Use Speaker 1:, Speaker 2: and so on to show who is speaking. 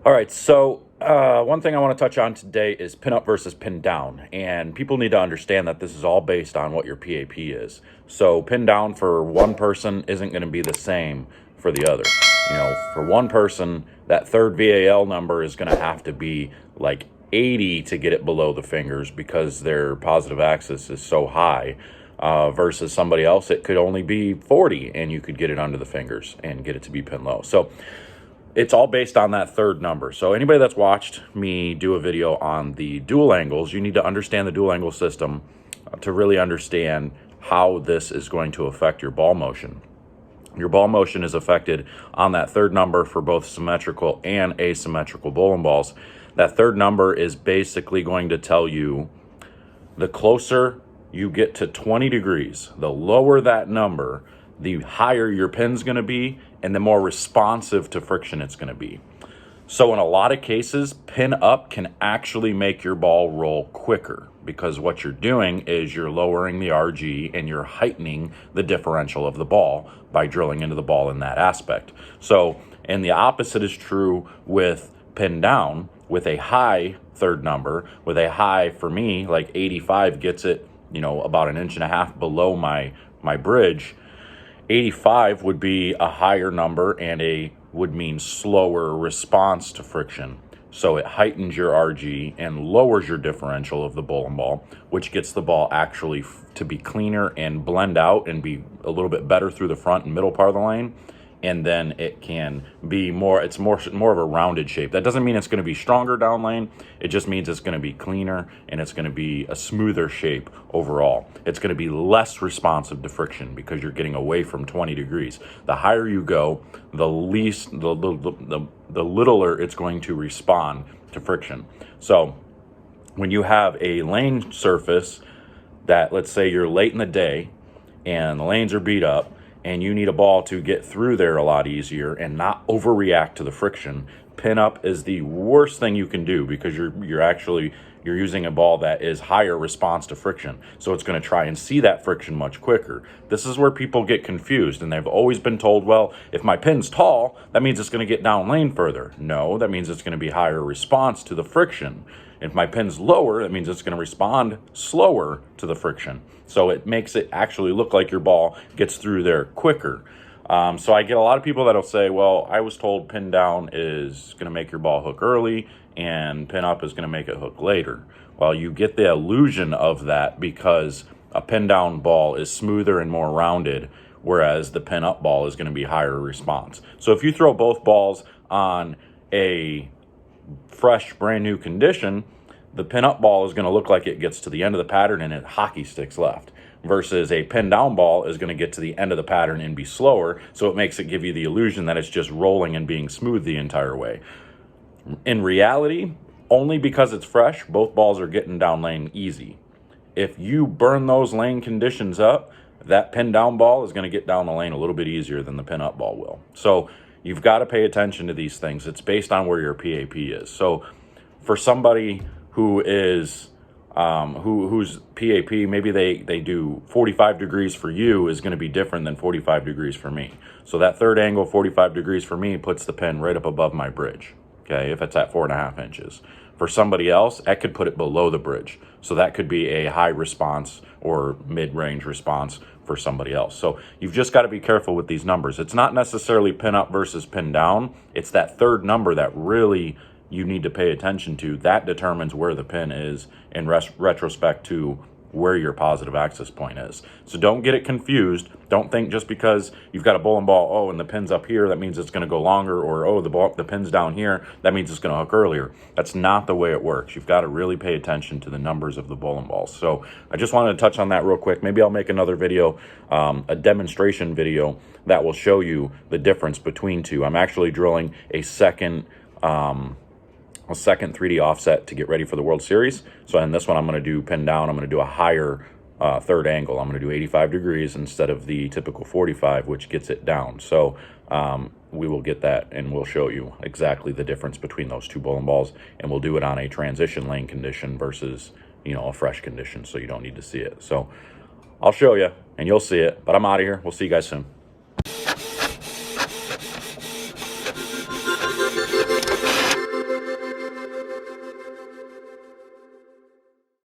Speaker 1: All right, so one thing I want to touch on today is pin up versus pin down. And people need to understand that this is all based on what your PAP is. So pin down for one person isn't going to be the same for the other. You know, for one person, that third VAL number is going to have to be like 80 to get it below the fingers because their positive axis is so high. Versus somebody else, it could only be 40 and you could get it under the fingers and get it to be pin low. So it's all based on that third number. So anybody that's watched me do a video on the dual angles, you need to understand the dual angle system to really understand how this is going to affect your ball motion. Your ball motion is affected on that third number for both symmetrical and asymmetrical bowling balls. That third number is basically going to tell you the closer you get to 20 degrees, the lower that number, the higher your pin's going to be and the more responsive to friction it's going to be. So in a lot of cases, pin up can actually make your ball roll quicker because what you're doing is you're lowering the RG and you're heightening the differential of the ball by drilling into the ball in that aspect. So, and the opposite is true with pin down. With a high third number, with a high, for me, like 85 gets it, you know, about 1.5 inches below my bridge. 85 would be a higher number and would mean slower response to friction. So it heightens your RG and lowers your differential of the bowling ball, which gets the ball actually to be cleaner and blend out and be a little bit better through the front and middle part of the lane. And then it can be it's more of a rounded shape. That doesn't mean it's going to be stronger down lane. It just means it's going to be cleaner and it's going to be a smoother shape overall. It's going to be less responsive to friction because you're getting away from 20 degrees. The higher you go, the littler it's going to respond to friction. So when you have a lane surface that, let's say you're late in the day and the lanes are beat up, and you need a ball to get through there a lot easier and not overreact to the friction, pin up is the worst thing you can do because you're using a ball that is higher response to friction. So it's going to try and see that friction much quicker. This is where people get confused, and they've always been told, well, if my pin's tall, that means it's going to get down lane further. No, that means it's going to be higher response to the friction. If my pin's lower, that means it's going to respond slower to the friction. So it makes it actually look like your ball gets through there quicker. So I get a lot of people that'll say, well, I was told pin down is going to make your ball hook early and pin up is going to make it hook later. Well, you get the illusion of that because a pin down ball is smoother and more rounded, whereas the pin up ball is going to be higher response. So if you throw both balls on a fresh, brand new condition, the pin up ball is going to look like it gets to the end of the pattern and it hockey sticks left, versus a pin down ball is going to get to the end of the pattern and be slower. So it makes it give you the illusion that it's just rolling and being smooth the entire way. In reality, only because it's fresh, both balls are getting down lane easy. If you burn those lane conditions up, that pin down ball is going to get down the lane a little bit easier than the pin up ball will. So you've got to pay attention to these things. It's based on where your PAP is. So for somebody who is whose PAP, maybe they do 45 degrees for you is going to be different than 45 degrees for me. So that third angle, 45 degrees for me, puts the pin right up above my bridge, okay, if it's at 4.5 inches. For somebody else, that could put it below the bridge. So that could be a high response or mid-range response for somebody else. So you've just got to be careful with these numbers. It's not necessarily pin up versus pin down. It's that third number that really you need to pay attention to. That determines where the pin is in retrospect to where your positive axis point is. So don't get it confused. Don't think just because you've got a bowling ball, oh, and the pin's up here, that means it's going to go longer, or oh, the pin's down here, that means it's going to hook earlier. That's not the way it works. You've got to really pay attention to the numbers of the bowling balls. So I just wanted to touch on that real quick. Maybe I'll make another video, a demonstration video that will show you the difference between two. I'm actually drilling a second 3D offset to get ready for the World Series. So in this one, I'm going to do pin down. I'm going to do a higher third angle. I'm going to do 85 degrees instead of the typical 45, which gets it down. So we will get that and we'll show you exactly the difference between those two bowling balls. And we'll do it on a transition lane condition versus, you know, a fresh condition. So you don't need to see it. So I'll show you and you'll see it, but I'm out of here. We'll see you guys soon.